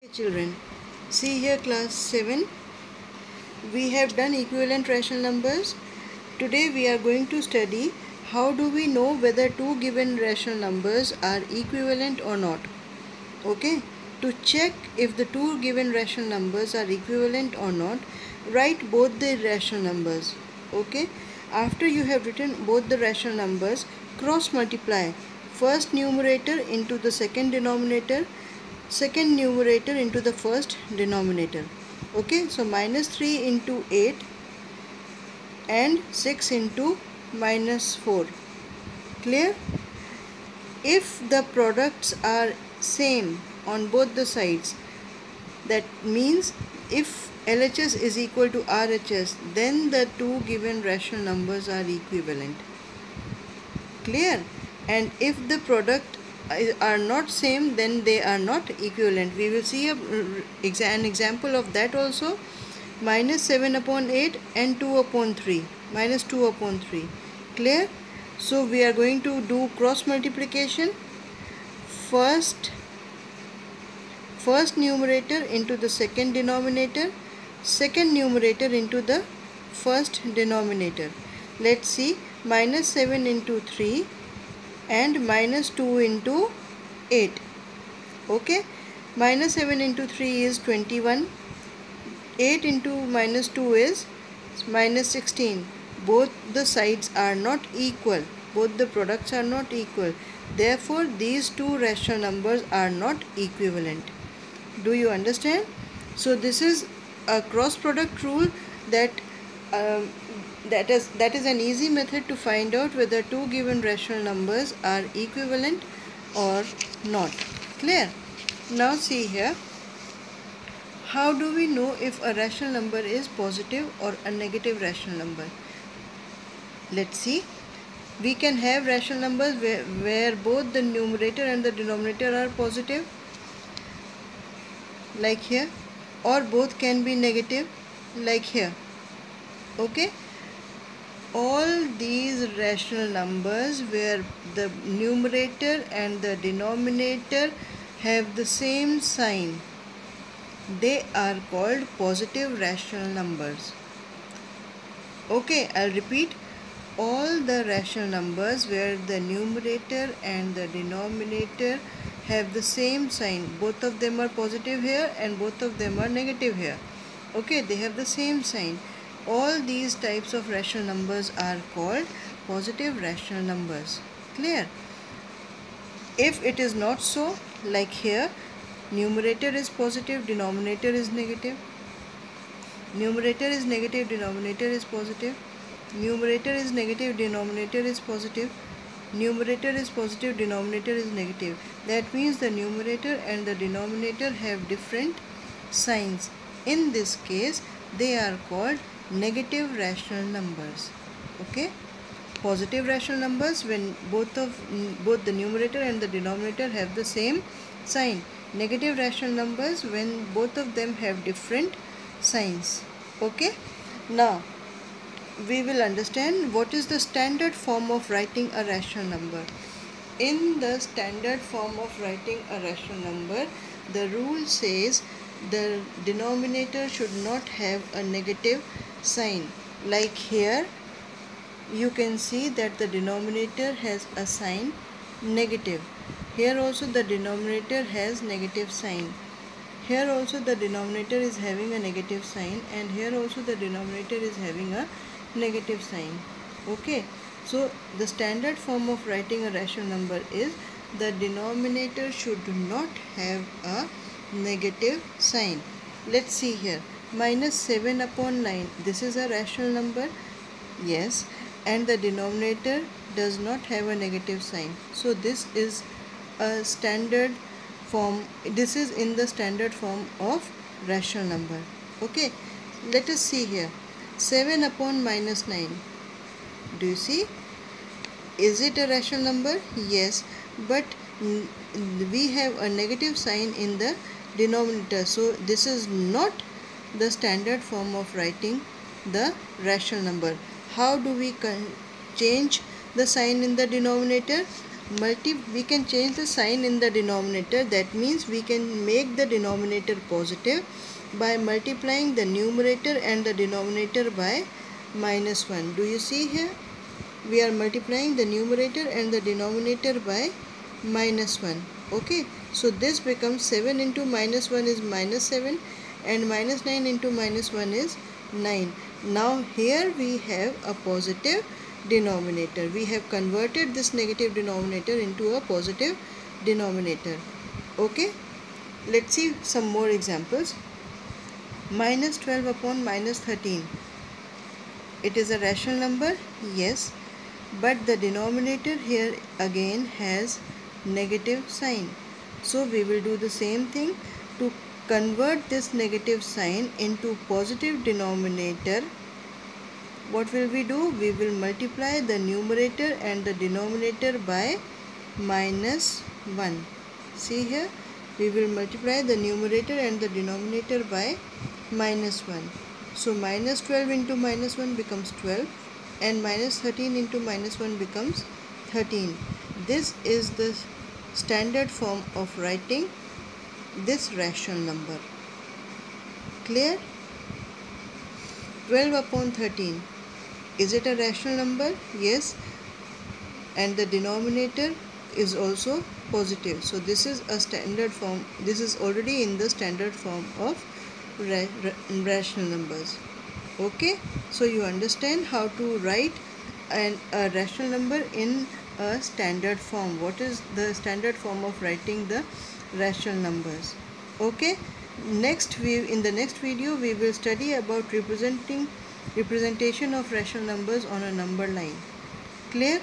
Okay, children, see here class 7. We have done equivalent rational numbers. Today we are going to study how do we know whether two given rational numbers are equivalent or not. Okay, to check if the two given rational numbers are equivalent or not, write both the rational numbers. Okay, after you have written both the rational numbers, cross multiply first numerator into the second denominator, second numerator into the first denominator. Okay, so minus 3 into 8 and 6 into minus 4. Clear? If the products are same on both the sides, that means if LHS is equal to RHS, then the two given rational numbers are equivalent. Clear? And if the product are not same, then they are not equivalent. We will see an example of that also. Minus 7 upon 8 and 2 upon 3. Minus 2 upon 3. Clear? So we are going to do cross multiplication. First numerator into the second denominator, second numerator into the first denominator. Let's see, minus 7 into 3 and minus 2 into 8. Okay, minus 7 into 3 is 21, 8 into minus 2 is minus 16. Both the sides are not equal, both the products are not equal, therefore these two rational numbers are not equivalent. Do you understand? So this is a cross product rule that is an easy method to find out whether two given rational numbers are equivalent or not. Clear? Now see here, how do we know if a rational number is positive or a negative rational number? Let's see. We can have rational numbers where both the numerator and the denominator are positive, like here, or both can be negative, like here. Okay, all these rational numbers where the numerator and the denominator have the same sign, they are called positive rational numbers. Okay, I'll repeat. All the rational numbers where the numerator and the denominator have the same sign, both of them are positive here and both of them are negative here. Okay, they have the same sign. All these types of rational numbers are called positive rational numbers. Clear? If it is not so, like here, numerator is positive, denominator is negative. Numerator is negative, denominator is positive. Numerator is negative, denominator is positive. Numerator is positive, denominator is negative. That means the numerator and the denominator have different signs. In this case, they are called negative rational numbers. Okay? Positive rational numbers when both the numerator and the denominator have the same sign. Negative rational numbers when both of them have different signs. Okay? Now we will understand what is the standard form of writing a rational number. In the standard form of writing a rational number, the rule says the denominator should not have a negative sign. Like here, you can see that the denominator has a sign negative. Here also the denominator has negative sign. Here also the denominator is having a negative sign, and here also the denominator is having a negative sign. Okay, so the standard form of writing a rational number is the denominator should not have a negative sign. Let's see here, minus 7 upon 9, this is a rational number. Yes, and the denominator does not have a negative sign, so this is a standard form. This is in the standard form of rational number. Okay, let us see here, 7 upon minus 9. Do you see? Is it a rational number? Yes, but we have a negative sign in the denominator, so this is not the standard form of writing the rational number. How do we change the sign in the denominator? we can change the sign in the denominator. That means we can make the denominator positive by multiplying the numerator and the denominator by -1. Do you see here? We are multiplying the numerator and the denominator by -1. Okay, so this becomes 7 into -1 is -7 and -9 into -1 is 9. Now here we have a positive denominator. We have converted this negative denominator into a positive denominator. Okay, let's see some more examples. -12 upon -13. It is a rational number, yes, but the denominator here again has negative sign. So we will do the same thing to convert this negative sign into positive denominator. What will we do? We will multiply the numerator and the denominator by -1. See here, we will multiply the numerator and the denominator by -1. So -12 into -1 becomes 12 and -13 into -1 becomes 13. This is the standard form of writing this rational number. Clear? 12 upon 13. Is it a rational number? Yes. And the denominator is also positive. So this is a standard form. This is already in the standard form of rational numbers. Okay, so you understand how to write a rational number in a standard form. What is the standard form of writing the rational numbers? Okay, in the next video we will study about representation of rational numbers on a number line. Clear?